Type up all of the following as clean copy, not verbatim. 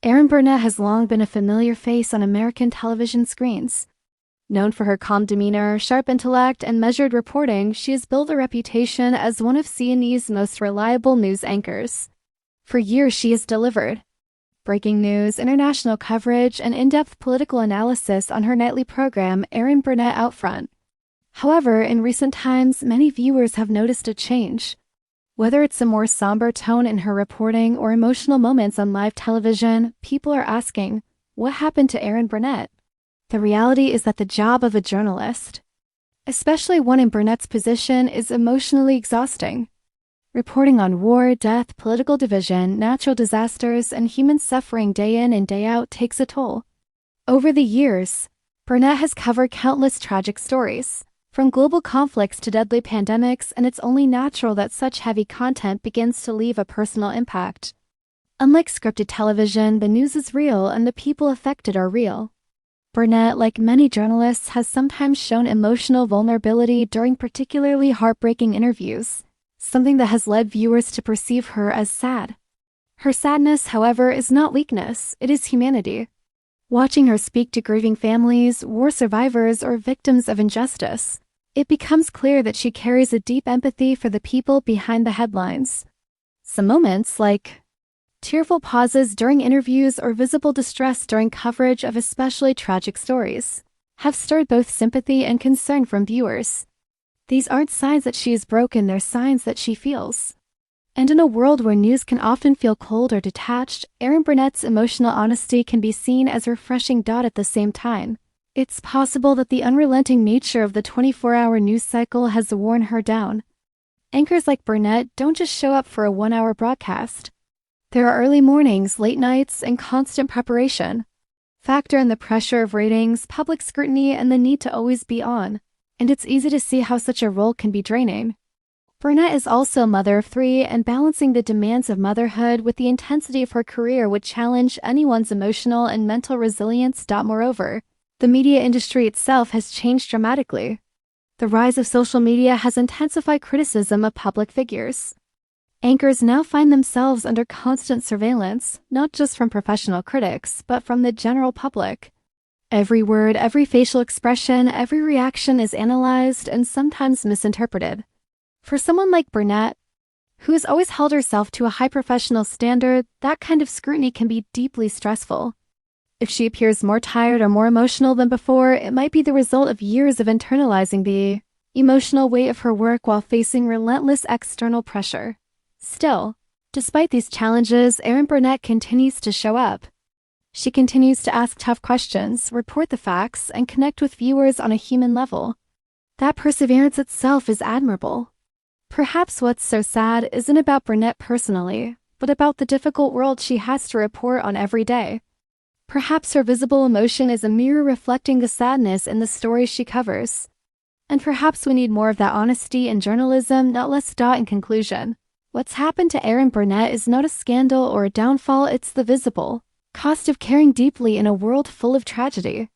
Erin Burnett has long been a familiar face on American television screens. Known for her calm demeanor, sharp intellect, and measured reporting, she has built a reputation as one of CNE's most reliable news anchors. For years, she has delivered breaking news, international coverage, and in-depth political analysis on her nightly program, Erin Burnett OutFront. However, in recent times, many viewers have noticed a change. Whether it's a more somber tone in her reporting or emotional moments on live television, people are asking, what happened to Erin Burnett? The reality is that the job of a journalist, especially one in Burnett's position, is emotionally exhausting. Reporting on war, death, political division, natural disasters, and human suffering day in and day out takes a toll. Over the years, Burnett has covered countless tragic stories, from global conflicts to deadly pandemics, and it's only natural that such heavy content begins to leave a personal impact. Unlike scripted television, the news is real and the people affected are real. Burnett, like many journalists, has sometimes shown emotional vulnerability during particularly heartbreaking interviews, something that has led viewers to perceive her as sad. Her sadness, however, is not weakness, it is humanity. Watching her speak to grieving families, war survivors, or victims of injustice, it becomes clear that she carries a deep empathy for the people behind the headlines. Some moments, like tearful pauses during interviews or visible distress during coverage of especially tragic stories, have stirred both sympathy and concern from viewers. These aren't signs that she is broken, they're signs that she feels. And in a world where news can often feel cold or detached, Erin Burnett's emotional honesty can be seen as a refreshing dot at the same time. It's possible that the unrelenting nature of the 24-hour news cycle has worn her down. Anchors like Burnett don't just show up for a one-hour broadcast. There are early mornings, late nights, and constant preparation. Factor in the pressure of ratings, public scrutiny, and the need to always be on, and it's easy to see how such a role can be draining. Burnett is also a mother of 3, and balancing the demands of motherhood with the intensity of her career would challenge anyone's emotional and mental resilience. Moreover, the media industry itself has changed dramatically. The rise of social media has intensified criticism of public figures. Anchors now find themselves under constant surveillance, not just from professional critics, but from the general public. Every word, every facial expression, every reaction is analyzed and sometimes misinterpreted. For someone like Burnett, who has always held herself to a high professional standard, that kind of scrutiny can be deeply stressful. If she appears more tired or more emotional than before, it might be the result of years of internalizing the emotional weight of her work while facing relentless external pressure. Still, despite these challenges, Erin Burnett continues to show up. She continues to ask tough questions, report the facts, and connect with viewers on a human level. That perseverance itself is admirable. Perhaps what's so sad isn't about Burnett personally, but about the difficult world she has to report on every day. Perhaps her visible emotion is a mirror reflecting the sadness in the stories she covers. And perhaps we need more of that honesty in journalism, not less. In conclusion, what's happened to Erin Burnett is not a scandal or a downfall, it's the visible cost of caring deeply in a world full of tragedy.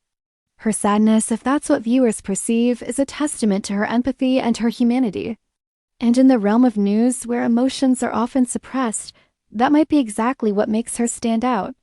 Her sadness, if that's what viewers perceive, is a testament to her empathy and her humanity. And in the realm of news, where emotions are often suppressed, that might be exactly what makes her stand out.